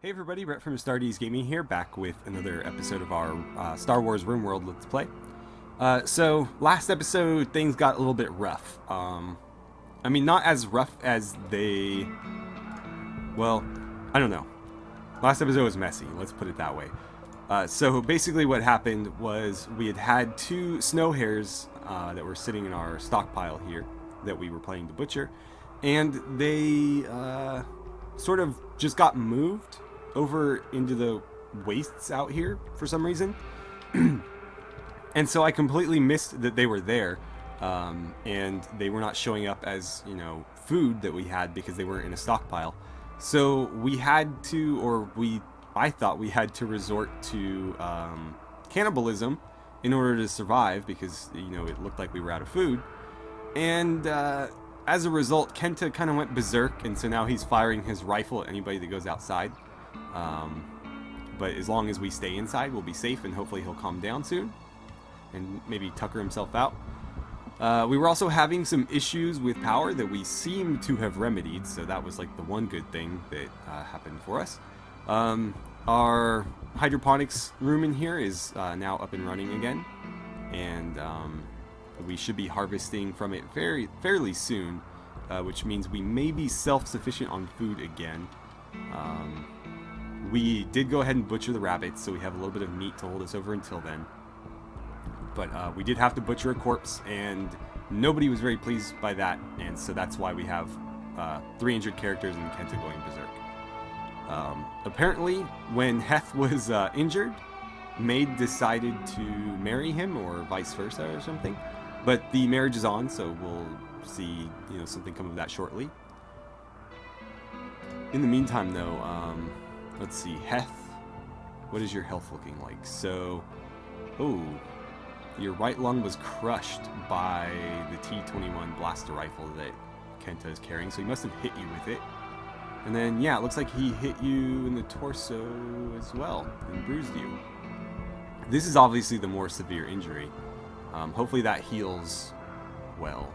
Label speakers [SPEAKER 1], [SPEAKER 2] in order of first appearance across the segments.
[SPEAKER 1] Hey everybody, Brett from AstartesGaming here, back with another episode of our Star Wars RimWorld Let's Play. So, last episode, things got a little bit rough. I mean, not as rough as they... Well, I don't know. Last episode was messy, let's put it that way. So, basically what happened was we had two snow hares that were sitting in our stockpile here that we were planning to butcher, and they sort of just got moved over into the wastes out here for some reason. And so I completely missed that they were there, and they were not showing up as, you know, food that we had because they weren't in a stockpile. So we had to, or I thought we had to resort to cannibalism in order to survive because, you know, it looked like we were out of food. And as a result, Kenta kind of went berserk, and so now he's firing his rifle at anybody that goes outside. But as long as we stay inside, we'll be safe, and hopefully he'll calm down soon and maybe tucker himself out. We were also having some issues with power that we seem to have remedied, so that was like the one good thing that happened for us. Our hydroponics room in here is now up and running again, and we should be harvesting from it fairly soon, which means we may be self-sufficient on food again. We did go ahead and butcher the rabbits, so we have a little bit of meat to hold us over until then. But we did have to butcher a corpse, and nobody was very pleased by that, and so that's why we have 3 injured characters and Kenta going berserk. Apparently, when Heth was injured, Maid decided to marry him, or vice versa, or something. But the marriage is on, so we'll see, you know, something come of that shortly. In the meantime, though, let's see, Heth, what is your health looking like? So, oh, your right lung was crushed by the T-21 blaster rifle that Kenta is carrying, so he must have hit you with it. And then, yeah, it looks like he hit you in the torso as well, and bruised you. This is obviously the more severe injury. Hopefully that heals well.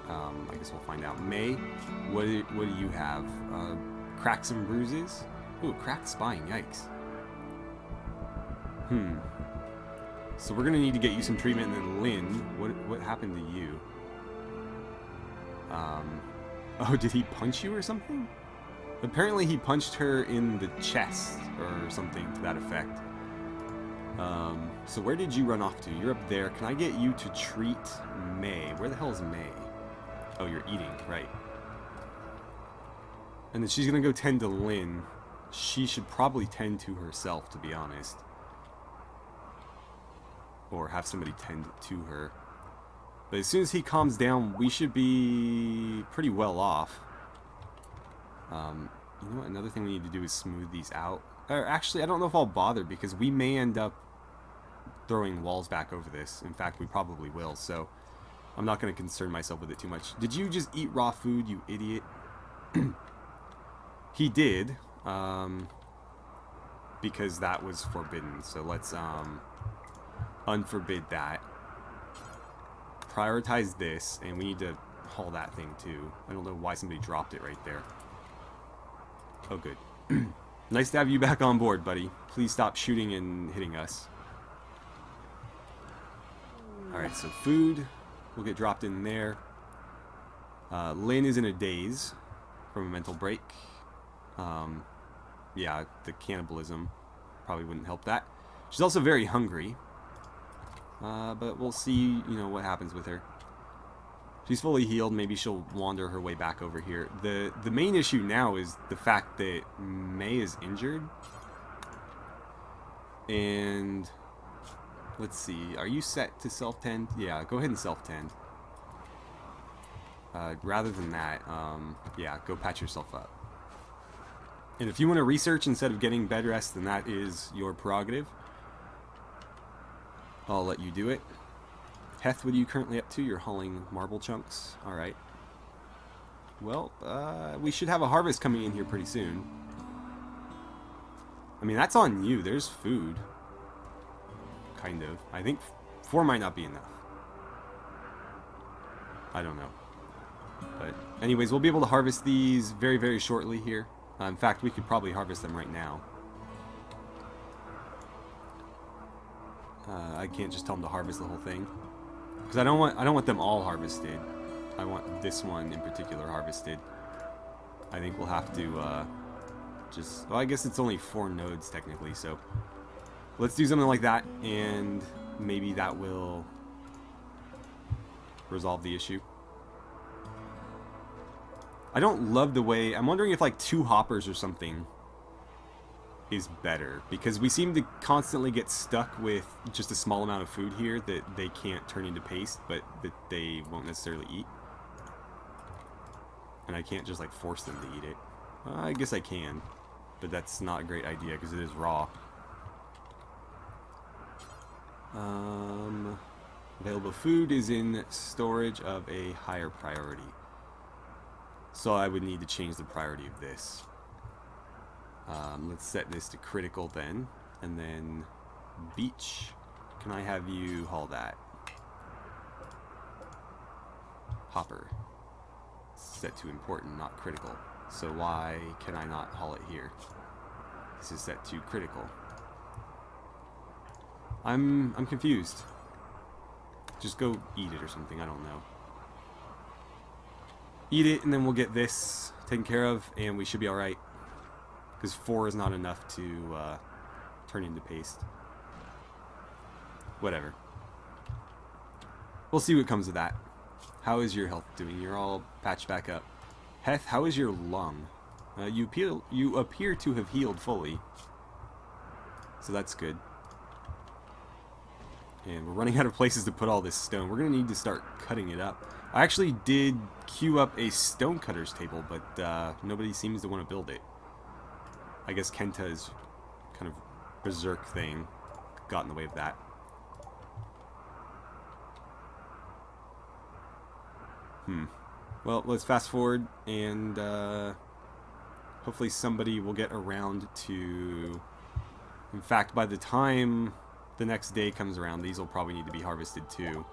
[SPEAKER 1] I guess we'll find out. May, what do you have? Cracks and bruises? Ooh, cracked spine, yikes. So we're gonna need to get you some treatment, and then Lynn, what happened to you? Oh, did he punch you or something? Apparently he punched her in the chest, or something to that effect. So where did you run off to? You're up there. Can I get you to treat May? Where the hell is May? Oh, you're eating, right. And then she's gonna go tend to Lynn. She should probably tend to herself, to be honest. Or have somebody tend to her. But as soon as he calms down, we should be pretty well off. You know what? Another thing we need to do is smooth these out. Or actually, I don't know if I'll bother, because we may end up throwing walls back over this. In fact, we probably will, so I'm not going to concern myself with it too much. Did you just eat raw food, you idiot? He did, because that was forbidden. So let's unforbid that. Prioritize this, and we need to haul that thing too. I don't know why somebody dropped it right there. Oh, good. Nice to have you back on board, buddy. Please stop shooting and hitting us. Alright, so food will get dropped in there. Lynn is in a daze from a mental break. Yeah, the cannibalism probably wouldn't help that. She's also very hungry. But we'll see, you know, what happens with her. She's fully healed. Maybe she'll wander her way back over here. The main issue now is the fact that May is injured. And let's see. Are you set to self-tend? Yeah, go ahead and self-tend. Rather than that, yeah, go patch yourself up. And if you want to research instead of getting bed rest, then that is your prerogative. I'll let you do it. Heth, what are you currently up to? You're hauling marble chunks. Alright. Well, we should have a harvest coming in here pretty soon. I mean, that's on you. There's food. Kind of. I think 4 might not be enough. I don't know. But anyways, we'll be able to harvest these very, very shortly here. In fact, we could probably harvest them right now. I can't just tell them to harvest the whole thing, because I don't want them all harvested. I want this one in particular harvested. I think we'll have to just... Well, I guess it's only 4 nodes technically, so let's do something like that, and maybe that will resolve the issue. I don't love the way... I'm wondering if like 2 hoppers or something is better, because we seem to constantly get stuck with just a small amount of food here that they can't turn into paste, but that they won't necessarily eat. And I can't just like force them to eat it. I guess I can, but that's not a great idea because it is raw. Available food is in storage of a higher priority. So I would need to change the priority of this. Let's set this to critical then. And then beach. Can I have you haul that? Hopper. Set to important, not critical. So why can I not haul it here? This is set to critical. I'm confused. Just go eat it or something, I don't know. Eat it and then we'll get this taken care of and we should be alright. Because 4 is not enough to turn into paste. Whatever. We'll see what comes of that. How is your health doing? You're all patched back up. Heth, how is your lung? You appear to have healed fully. So that's good. And we're running out of places to put all this stone. We're going to need to start cutting it up. I actually did queue up a stone cutter's table, but nobody seems to want to build it. I guess Kenta's kind of berserk thing got in the way of that. Well, let's fast forward and hopefully somebody will get around to... In fact, by the time the next day comes around, these will probably need to be harvested too.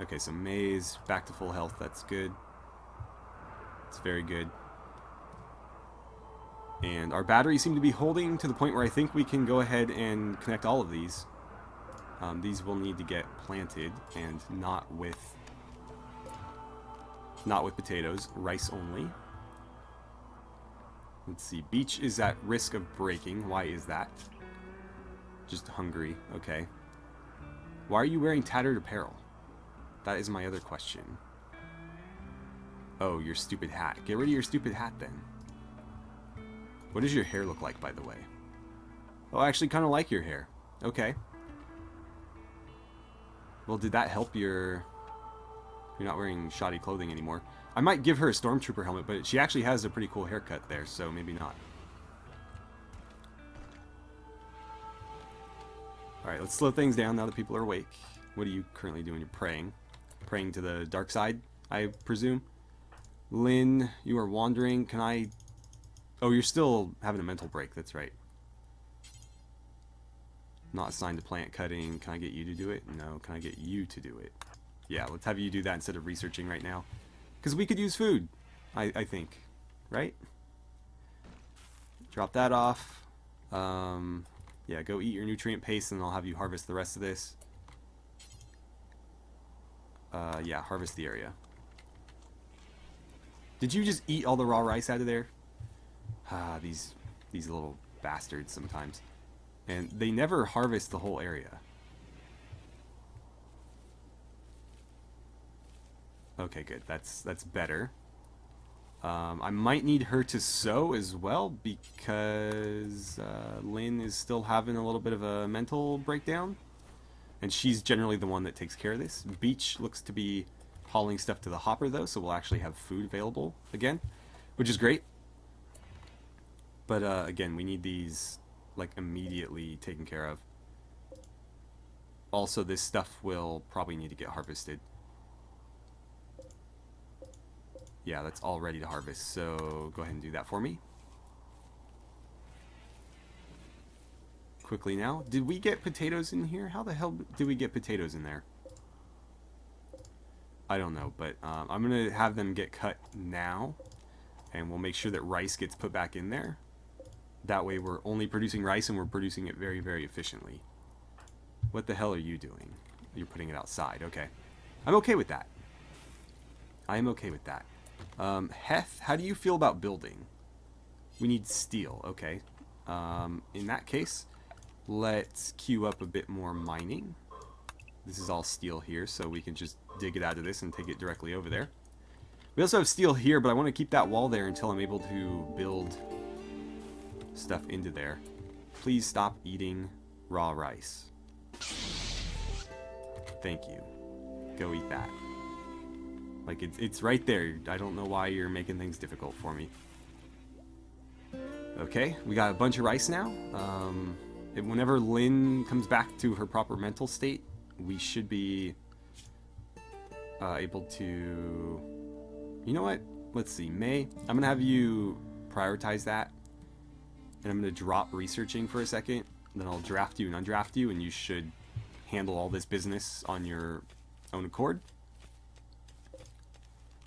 [SPEAKER 1] Okay, so maize, back to full health, that's good. It's very good. And our batteries seem to be holding to the point where I think we can go ahead and connect all of these. These will need to get planted and not with potatoes, rice only. Let's see, beach is at risk of breaking. Why is that? Just hungry, okay. Why are you wearing tattered apparel? That is my other question. Oh, your stupid hat. Get rid of your stupid hat then. What does your hair look like, by the way? Oh, I actually kind of like your hair. Okay. Well, did that help your... You're not wearing shoddy clothing anymore. I might give her a stormtrooper helmet, but she actually has a pretty cool haircut there, so maybe not. Alright, let's slow things down now that people are awake. What are you currently doing? You're praying. Praying to the dark side, I presume. Lynn, you are wandering. Can I... Oh, you're still having a mental break, that's right. Not assigned to plant cutting. Can I get you to do it? No, can I get you to do it? Yeah, let's have you do that instead of researching right now. Because we could use food, I think. Right? Drop that off. Yeah, go eat your nutrient paste and I'll have you harvest the rest of this. Yeah, harvest the area. Did you just eat all the raw rice out of there? Ah, these little bastards sometimes. And they never harvest the whole area. Okay, good. That's better. I might need her to sew as well because Lynn is still having a little bit of a mental breakdown. And she's generally the one that takes care of this. Beach looks to be hauling stuff to the hopper though, so we'll actually have food available again, which is great. But again, we need these like immediately taken care of. Also, this stuff will probably need to get harvested. Yeah, that's all ready to harvest, so go ahead and do that for me. Quickly now. Did we get potatoes in here? How the hell did we get potatoes in there? I don't know, but I'm going to have them get cut now. And we'll make sure that rice gets put back in there. That way we're only producing rice and we're producing it very, very efficiently. What the hell are you doing? You're putting it outside. Okay. I'm okay with that. I am okay with that. Heth, how do you feel about building? We need steel. Okay. In that case, let's queue up a bit more mining. This is all steel here, so we can just dig it out of this and take it directly over there. We also have steel here, but I want to keep that wall there until I'm able to build stuff into there. Please stop eating raw rice. Thank you. Go eat that. Like, it's right there. I don't know why you're making things difficult for me. Okay, we got a bunch of rice now. Whenever Lynn comes back to her proper mental state, we should be able to... You know what? Let's see. May, I'm going to have you prioritize that. And I'm going to drop researching for a second. Then I'll draft you and undraft you, and you should handle all this business on your own accord.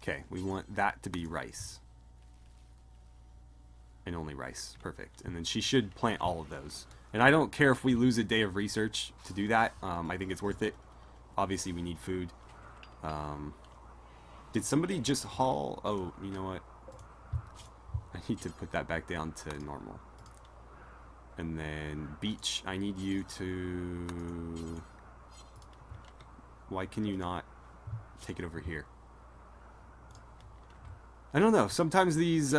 [SPEAKER 1] Okay, we want that to be rice. And only rice. Perfect. And then she should plant all of those. And I don't care if we lose a day of research to do that. I think it's worth it. Obviously, we need food. Did somebody just haul... Oh, you know what? I need to put that back down to normal. And then beach, I need you to... Why can you not take it over here? I don't know. Sometimes these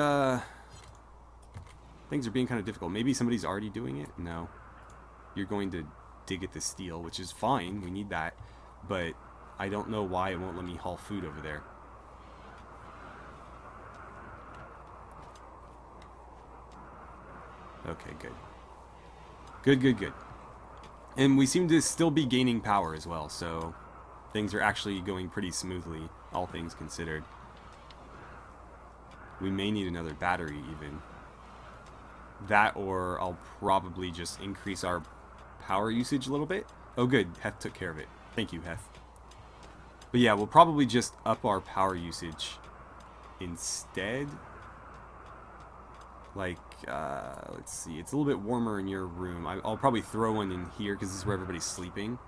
[SPEAKER 1] things are being kind of difficult. Maybe somebody's already doing it? No. You're going to dig at the steel, which is fine. We need that. But I don't know why it won't let me haul food over there. Okay, good. Good. And we seem to still be gaining power as well, so things are actually going pretty smoothly, all things considered. We may need another battery, even. That, or I'll probably just increase our power usage a little bit. Oh, good. Heth took care of it. Thank you, Heth. But yeah, we'll probably just up our power usage instead. Like, let's see. It's a little bit warmer in your room. I'll probably throw one in here because this is where everybody's sleeping.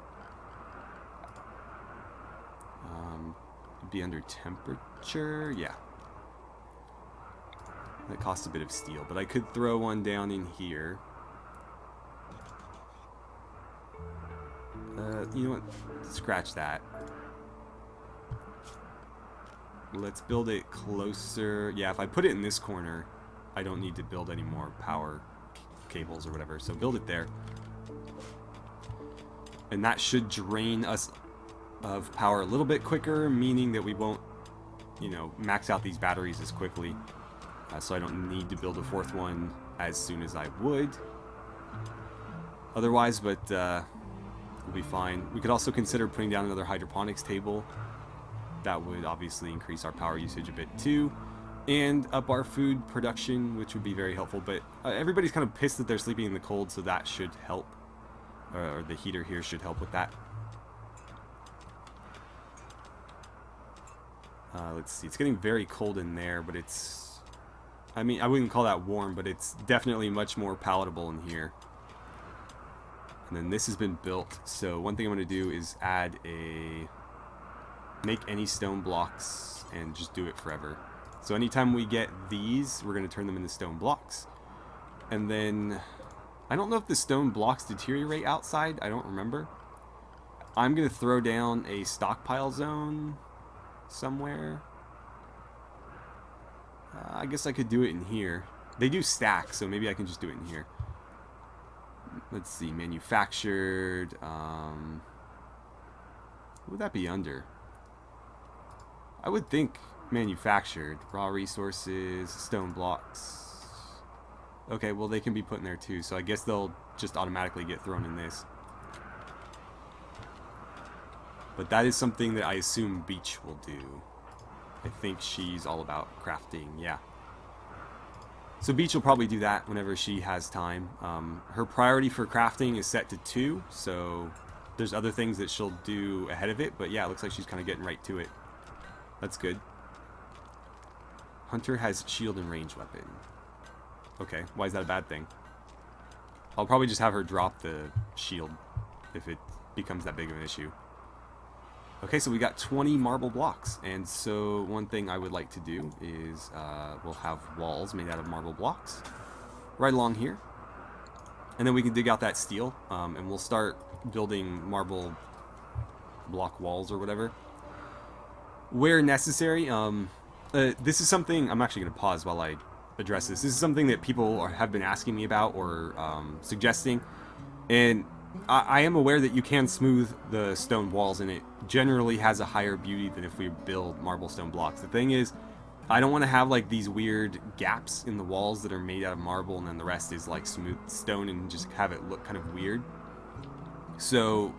[SPEAKER 1] It'd be under temperature. Yeah. That costs a bit of steel, but I could throw one down in here. You know what? Scratch that. Let's build it closer. Yeah, if I put it in this corner, I don't need to build any more power cables or whatever, so build it there. And that should drain us of power a little bit quicker, meaning that we won't, you know, max out these batteries as quickly. So I don't need to build a fourth one as soon as I would otherwise, but we'll be fine. We could also consider putting down another hydroponics table. That would obviously increase our power usage a bit too, and up our food production, which would be very helpful. But everybody's kind of pissed that they're sleeping in the cold, so that should help. Or the heater here should help with that. Let's see. It's getting very cold in there, but it's... I mean, I wouldn't call that warm, but it's definitely much more palatable in here. And then this has been built, so one thing I'm going to do is add a... Make any stone blocks and just do it forever. So anytime we get these, we're going to turn them into stone blocks. And then... I don't know if the stone blocks deteriorate outside. I don't remember. I'm going to throw down a stockpile zone somewhere. I guess I could do it in here. They do stack, so maybe I can just do it in here. Let's see, manufactured. What would that be under? I would think manufactured. Raw resources, stone blocks. Okay, well they can be put in there too, so I guess they'll just automatically get thrown in this. But that is something that I assume Beach will do. I think she's all about crafting, yeah. So Beach will probably do that whenever she has time. Her priority for crafting is set to 2, so there's other things that she'll do ahead of it, but yeah, it looks like she's kind of getting right to it. That's good. Hunter has shield and range weapon. Okay, why is that a bad thing? I'll probably just have her drop the shield if it becomes that big of an issue. Okay, so we got 20 marble blocks, and so one thing I would like to do is we'll have walls made out of marble blocks right along here, and then we can dig out that steel, and we'll start building marble block walls or whatever where necessary. This is something I'm actually going to pause while I address this. This is something that people have been asking me about or suggesting, and I am aware that you can smooth the stone walls, and it generally has a higher beauty than if we build marble stone blocks. The thing is, I don't want to have like these weird gaps in the walls that are made out of marble and then the rest is like smooth stone and just have it look kind of weird. So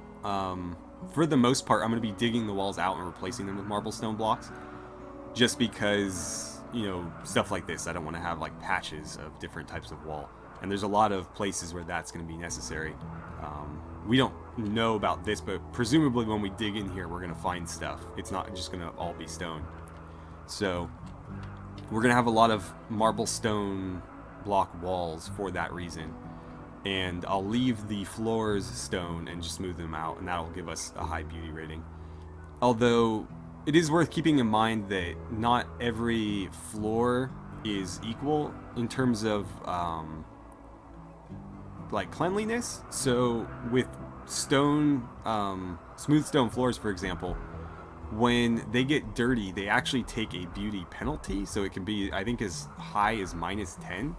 [SPEAKER 1] for the most part, I'm going to be digging the walls out and replacing them with marble stone blocks, just because, you know, stuff like this, I don't want to have like patches of different types of wall, and there's a lot of places where that's going to be necessary. We don't know about this, but presumably when we dig in here, we're going to find stuff. It's not just going to all be stone. So we're going to have a lot of marble stone block walls for that reason. And I'll leave the floors stone and just smooth them out, and that'll give us a high beauty rating. Although it is worth keeping in mind that not every floor is equal in terms of like cleanliness. So with stone, smooth stone floors, for example, when they get dirty, they actually take a beauty penalty. So it can be, I think, as high as -10.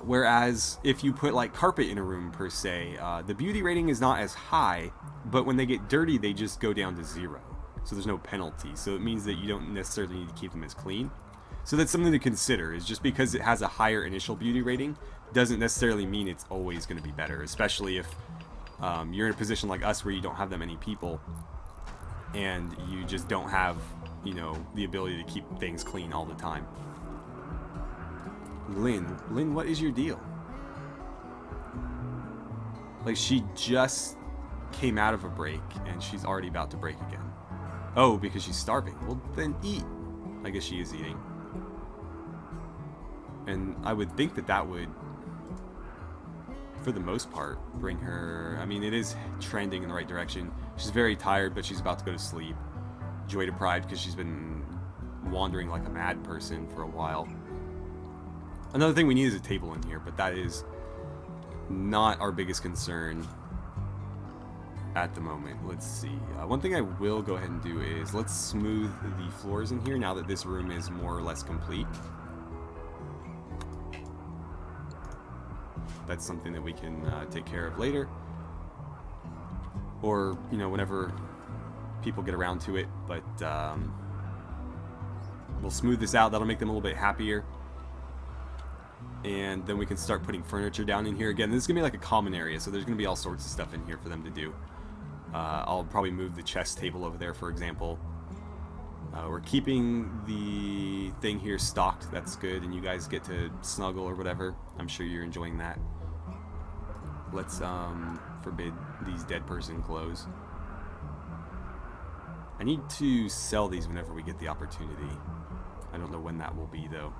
[SPEAKER 1] Whereas if you put like carpet in a room per se, the beauty rating is not as high, but when they get dirty, they just go down to 0. So there's no penalty. So it means that you don't necessarily need to keep them as clean. So that's something to consider, is just because it has a higher initial beauty rating doesn't necessarily mean it's always going to be better, especially if you're in a position like us where you don't have that many people and you just don't have, you know, the ability to keep things clean all the time. Lynn, what is your deal? Like, she just came out of a break and she's already about to break again. Oh, because she's starving. Well, then eat. I guess she is eating. And I would think that that would, for the most part, bring her... I mean, it is trending in the right direction. She's very tired, but she's about to go to sleep. Joy deprived because she's been wandering like a mad person for a while. Another thing we need is a table in here, but that is not our biggest concern at the moment. Let's see. One thing I will go ahead and do is let's smooth the floors in here now that this room is more or less complete. That's something that we can take care of later, or, you know, whenever people get around to it. But we'll smooth this out. That'll make them a little bit happier, and then we can start putting furniture down in here. Again, this is gonna be like a common area, so there's gonna be all sorts of stuff in here for them to do. I'll probably move the chess table over there, for example. We're keeping the thing here stocked. That's good, and you guys get to snuggle or whatever. I'm sure you're enjoying that. Let's forbid these dead person clothes. I need to sell these whenever we get the opportunity. I don't know when that will be, though.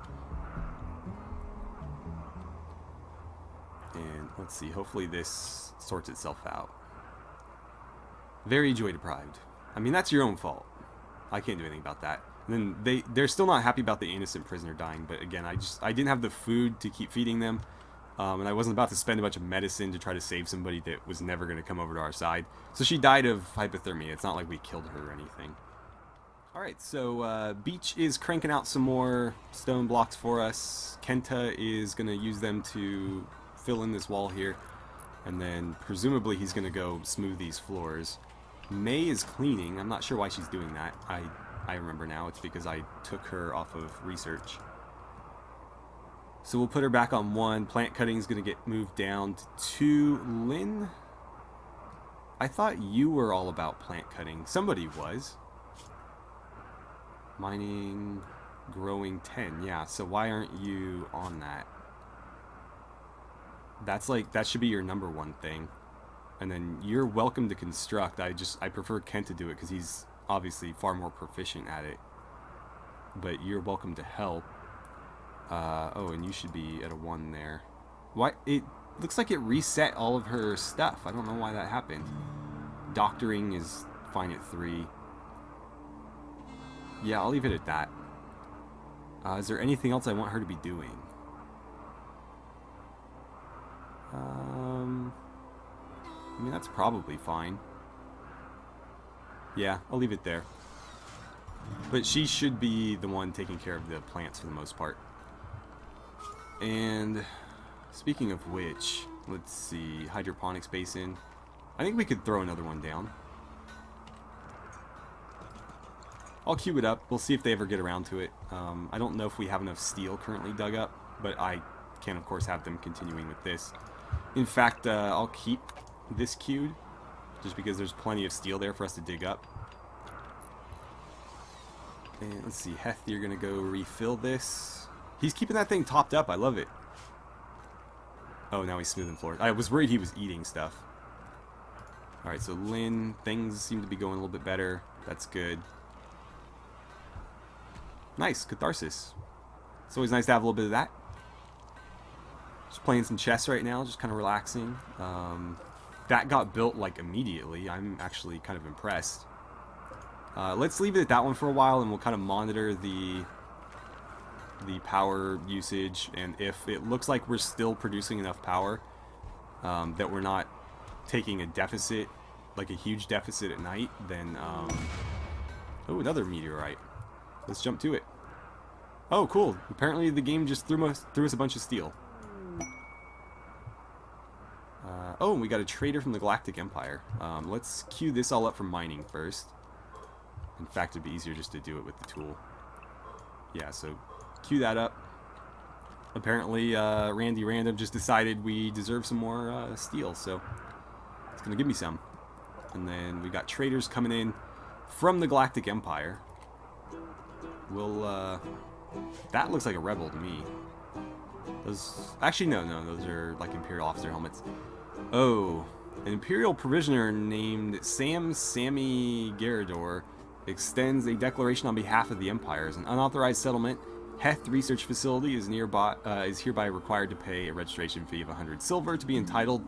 [SPEAKER 1] And let's see, hopefully this sorts itself out. Very joy deprived. I mean, that's your own fault. I can't do anything about that. And then they're still not happy about the innocent prisoner dying, but again, I didn't have the food to keep feeding them, and I wasn't about to spend a bunch of medicine to try to save somebody that was never going to come over to our side. So she died of hypothermia. It's not like we killed her or anything. Alright, so Beach is cranking out some more stone blocks for us. Kenta is going to use them to fill in this wall here, and then presumably he's going to go smooth these floors. May is cleaning. I'm not sure why she's doing that. I remember now. It's because I took her off of research. So we'll put her back on 1. Plant cutting is going to get moved down to 2. Lynn? I thought you were all about plant cutting. Somebody was. Mining, growing 10. Yeah, so why aren't you on that? That's like, that should be your number 1 thing. And then you're welcome to construct. I prefer Kent to do it because he's obviously far more proficient at it. but you're welcome to help. Oh, and you should be at a 1 there. Why? It looks like it reset all of her stuff. I don't know why that happened. Doctoring is fine at 3. Yeah, I'll leave it at that. Is there anything else I want her to be doing? I mean, that's probably fine. Yeah, I'll leave it there. But she should be the one taking care of the plants for the most part. And speaking of which, let's see, hydroponics basin. I think we could throw another one down. I'll queue it up. We'll see if they ever get around to it. I don't know if we have enough steel currently dug up, but I can, of course, have them continuing with this. In fact, I'll keep this queued, just because there's plenty of steel there for us to dig up. And let's see, Heth, you're going to go refill this. He's keeping that thing topped up. I love it. Oh, now he's smoothing floors. I was worried he was eating stuff. Alright, so Lynn, things seem to be going a little bit better. That's good. Nice, catharsis. It's always nice to have a little bit of that. Just playing some chess right now, just kind of relaxing. That got built like immediately. I'm actually kind of impressed. Let's leave it at that one for a while, and we'll kind of monitor the power usage. And if it looks like we're still producing enough power, that we're not taking a deficit, like a huge deficit at night, then oh, another meteorite. Let's jump to it. Oh, cool. Apparently the game just threw us a bunch of steel. Oh, and we got a trader from the Galactic Empire. Let's queue this all up for mining first. In fact, it'd be easier just to do it with the tool. Yeah, so queue that up. Apparently, Randy Random just decided we deserve some more steel, so it's going to give me some. And then we got traders coming in from the Galactic Empire. We'll, that looks like a rebel to me. Those, actually, no, those are like Imperial officer helmets. Oh, an Imperial provisioner named Sammy Garador extends a declaration on behalf of the Empire. As an unauthorized settlement, Heth Research Facility is hereby required to pay a registration fee of 100 silver to be entitled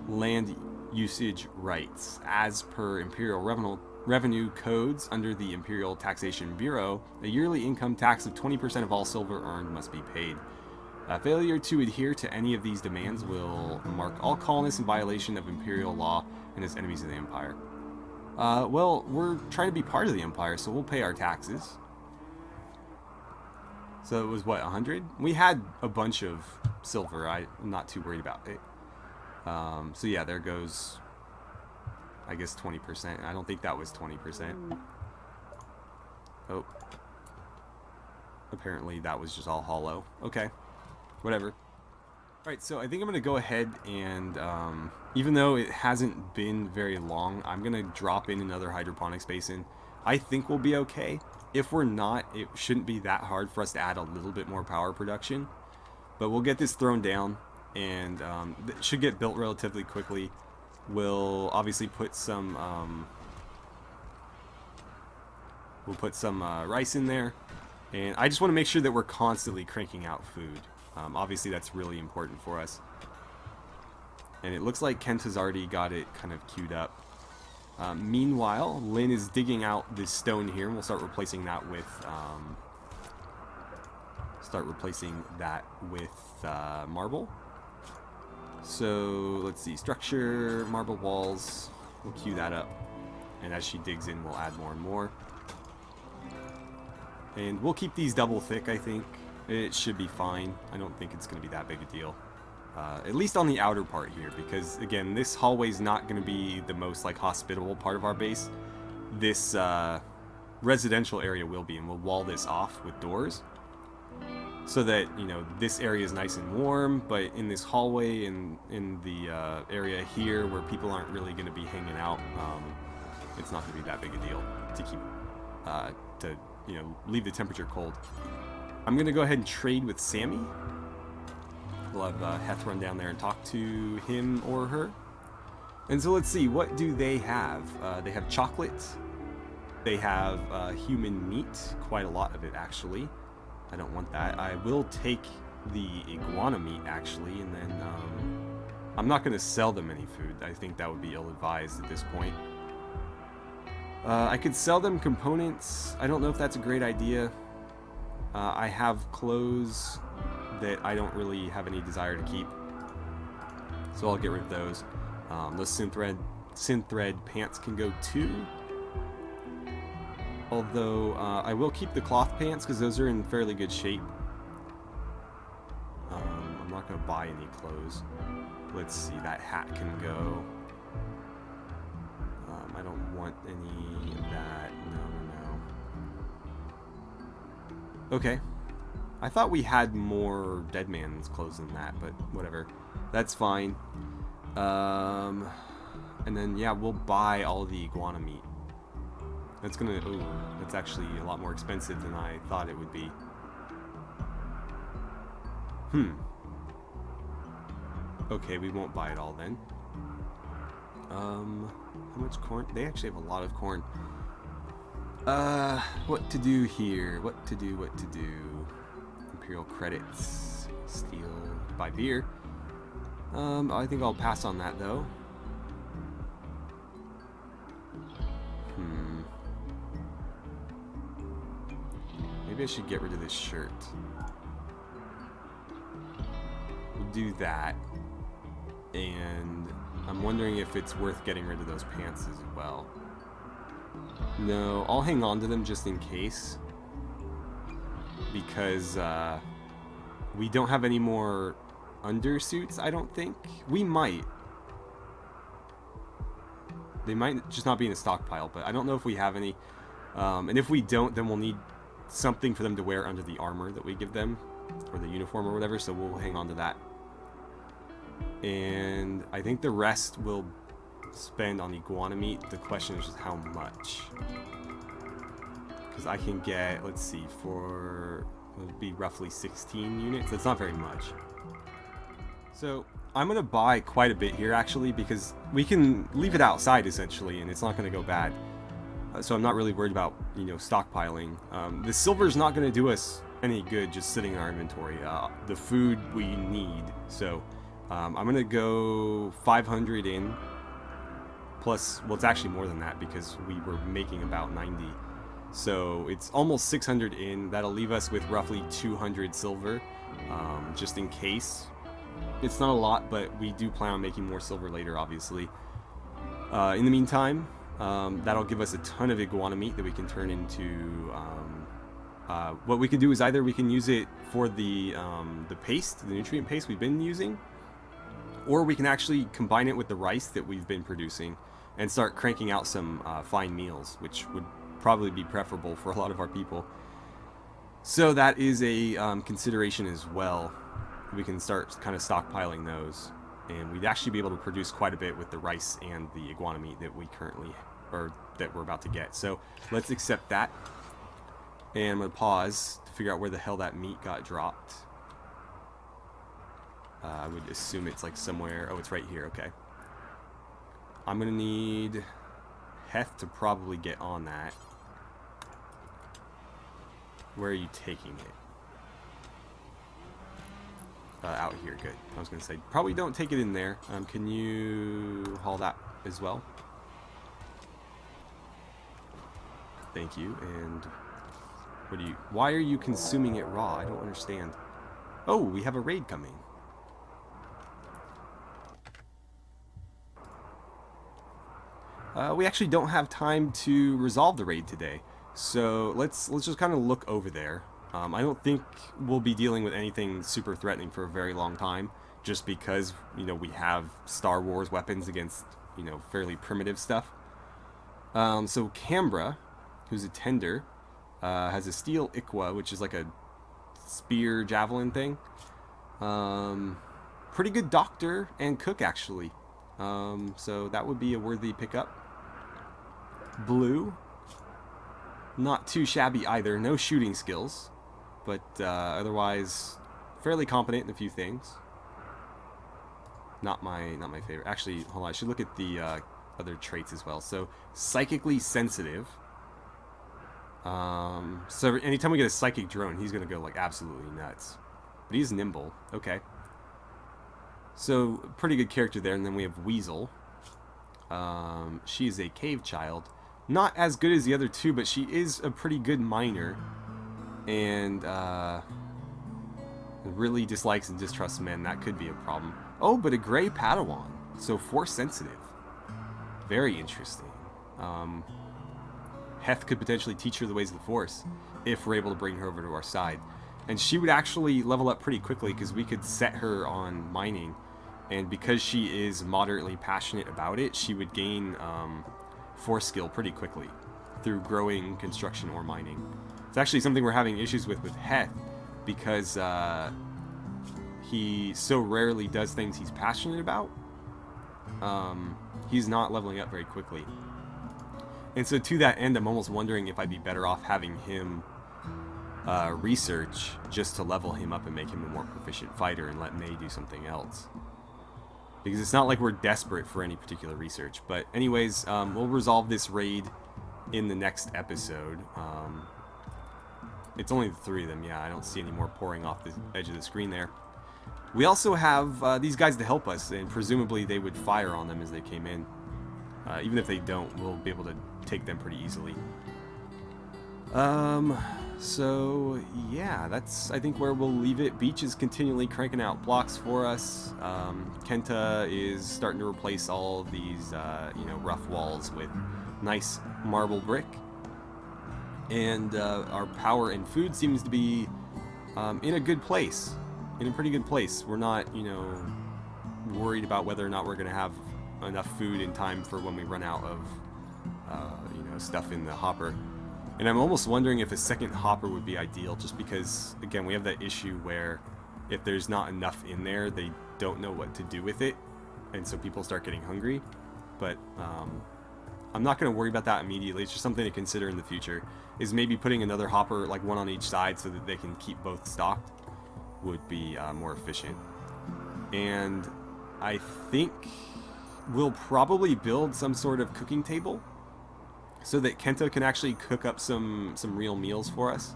[SPEAKER 1] land usage rights. As per Imperial revenue codes under the Imperial Taxation Bureau, a yearly income tax of 20% of all silver earned must be paid. Failure to adhere to any of these demands will mark all colonists in violation of Imperial law and as enemies of the Empire. Well, we're trying to be part of the Empire, so we'll pay our taxes. So it was, what, 100? We had a bunch of silver. I'm not too worried about it. So yeah, there goes, I guess, 20%. I don't think that was 20%. Oh. Apparently that was just all hollow. Okay. Whatever. Alright, so I think I'm going to go ahead and, even though it hasn't been very long, I'm going to drop in another hydroponics basin. I think we'll be okay. If we're not, it shouldn't be that hard for us to add a little bit more power production. But we'll get this thrown down, and it should get built relatively quickly. We'll obviously put some, rice in there. And I just want to make sure that we're constantly cranking out food. Obviously, that's really important for us. And it looks like Kent has already got it kind of queued up. Meanwhile, Lynn is digging out this stone here, and we'll start replacing that with marble. So let's see, structure, marble walls. We'll queue that up, and as she digs in, we'll add more and more. And we'll keep these double thick, I think. It should be fine. I don't think it's going to be that big a deal. At least on the outer part here, because, again, this hallway is not going to be the most, like, hospitable part of our base. This residential area will be, and we'll wall this off with doors. So that, you know, this area is nice and warm, but in this hallway and in the area here where people aren't really going to be hanging out, it's not going to be that big a deal to keep, you know, leave the temperature cold. I'm going to go ahead and trade with Sammy. We'll have Heth run down there and talk to him or her. And so let's see, what do they have? They have chocolate. they have human meat, quite a lot of it actually. I don't want that. I will take the iguana meat actually, and then I'm not going to sell them any food. I think that would be ill-advised at this point. I could sell them components. I don't know if that's a great idea. I have clothes that I don't really have any desire to keep, so I'll get rid of those. Those synthread pants can go too. Although I will keep the cloth pants because those are in fairly good shape. I'm not going to buy any clothes. Let's see, that hat can go. I don't want any of that. No. Okay. I thought we had more dead man's clothes than that, but whatever. That's fine. And then, yeah, we'll buy all the iguana meat. That's gonna... Ooh, that's actually a lot more expensive than I thought it would be. Okay, we won't buy it all then. How much corn? They actually have a lot of corn. What to do here? What to do? Imperial credits. Steal. Buy beer. I think I'll pass on that though. Maybe I should get rid of this shirt. We'll do that. And I'm wondering if it's worth getting rid of those pants as well. No, I'll hang on to them just in case. Because we don't have any more undersuits, I don't think. We might. They might just not be in a stockpile, but I don't know if we have any. And if we don't, then we'll need something for them to wear under the armor that we give them, or the uniform or whatever, so we'll hang on to that. And I think the rest will spend on iguana meat. The question is just how much. Because I can get, let's see, for, it would be roughly 16 units. That's not very much. So I'm going to buy quite a bit here actually, because we can leave it outside essentially and it's not going to go bad. So I'm not really worried about, you know, stockpiling. The silver is not going to do us any good just sitting in our inventory. The food we need. So I'm going to go 500 in. Plus, well, it's actually more than that because we were making about 90. So it's almost 600 in. That'll leave us with roughly 200 silver, just in case. It's not a lot, but we do plan on making more silver later, obviously. In the meantime, that'll give us a ton of iguana meat that we can turn into... what we can do is either we can use it for the paste, the nutrient paste we've been using, or we can actually combine it with the rice that we've been producing and start cranking out some fine meals, which would probably be preferable for a lot of our people. So that is a consideration as well. We can start kind of stockpiling those, and we'd actually be able to produce quite a bit with the rice and the iguana meat that we currently, or that we're about to get. So let's accept that, and I'm going to pause to figure out where the hell that meat got dropped. I would assume it's like somewhere. Oh, it's right here. Okay. I'm going to need Heth to probably get on that. Where are you taking it? Out here. Good. I was going to say, probably don't take it in there. Can you haul that as well? Thank you. And what do you... Why are you consuming it raw? I don't understand. Oh, we have a raid coming. We actually don't have time to resolve the raid today, so let's just kind of look over there. I don't think we'll be dealing with anything super threatening for a very long time, just because, you know, we have Star Wars weapons against, you know, fairly primitive stuff. So Canberra, who's a tender, has a steel Ikwa, which is like a spear javelin thing. Pretty good doctor and cook, actually. So that would be a worthy pickup. Blue, not too shabby either. No shooting skills, but otherwise fairly competent in a few things. Not my favorite. Actually, hold on. I should look at the other traits as well. So psychically sensitive. So anytime we get a psychic drone, he's gonna go like absolutely nuts. But he's nimble. Okay. So pretty good character there. And then we have Weasel. She is a cave child. Not as good as the other two, but she is a pretty good miner. And really dislikes and distrusts men. That could be a problem. Oh, but a gray Padawan. So force sensitive. Very interesting. Heth could potentially teach her the ways of the Force if we're able to bring her over to our side. And she would actually level up pretty quickly because we could set her on mining. And because she is moderately passionate about it, she would gain Force skill pretty quickly through growing, construction, or mining. It's actually something we're having issues with Heth because he so rarely does things he's passionate about. He's not leveling up very quickly. And so to that end, I'm almost wondering if I'd be better off having him research just to level him up and make him a more proficient fighter and let May do something else. Because it's not like we're desperate for any particular research. But anyways, we'll resolve this raid in the next episode. It's only the 3 of them, yeah. I don't see any more pouring off the edge of the screen there. We also have these guys to help us, and presumably they would fire on them as they came in. Even if they don't, we'll be able to take them pretty easily. So yeah, that's I think where we'll leave it. Beach is continually cranking out blocks for us. Kenta is starting to replace all these rough walls with nice marble brick. And our power and food seems to be in a good place. In a pretty good place. We're not, worried about whether or not we're going to have enough food in time for when we run out of, stuff in the hopper. And I'm almost wondering if a second hopper would be ideal, just because, again, we have that issue where if there's not enough in there, they don't know what to do with it, and so people start getting hungry. But I'm not going to worry about that immediately. It's just something to consider in the future, is maybe putting another hopper, like one on each side, so that they can keep both stocked, would be more efficient. And I think we'll probably build some sort of cooking table so that Kenta can actually cook up some real meals for us.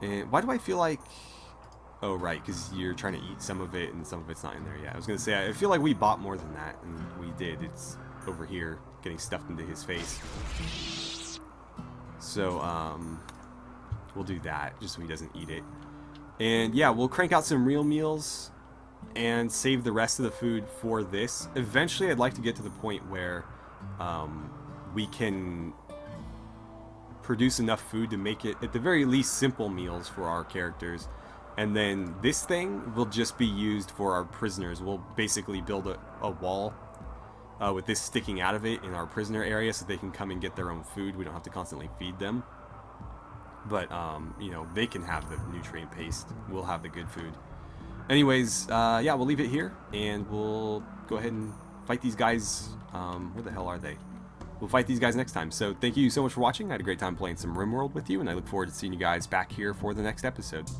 [SPEAKER 1] And why do I feel like... Oh, right, because you're trying to eat some of it and some of it's not in there yet. I was going to say, I feel like we bought more than that, and we did. It's over here getting stuffed into his face. So, we'll do that just so he doesn't eat it. And yeah, we'll crank out some real meals and save the rest of the food for this. Eventually, I'd like to get to the point where we can produce enough food to make it, at the very least, simple meals for our characters. And then this thing will just be used for our prisoners. We'll basically build a wall with this sticking out of it in our prisoner area so they can come and get their own food. We don't have to constantly feed them. But, they can have the nutrient paste. We'll have the good food. Anyways, yeah, we'll leave it here, and we'll go ahead and fight these guys. Where the hell are they? We'll fight these guys next time. So thank you so much for watching. I had a great time playing some RimWorld with you, and I look forward to seeing you guys back here for the next episode.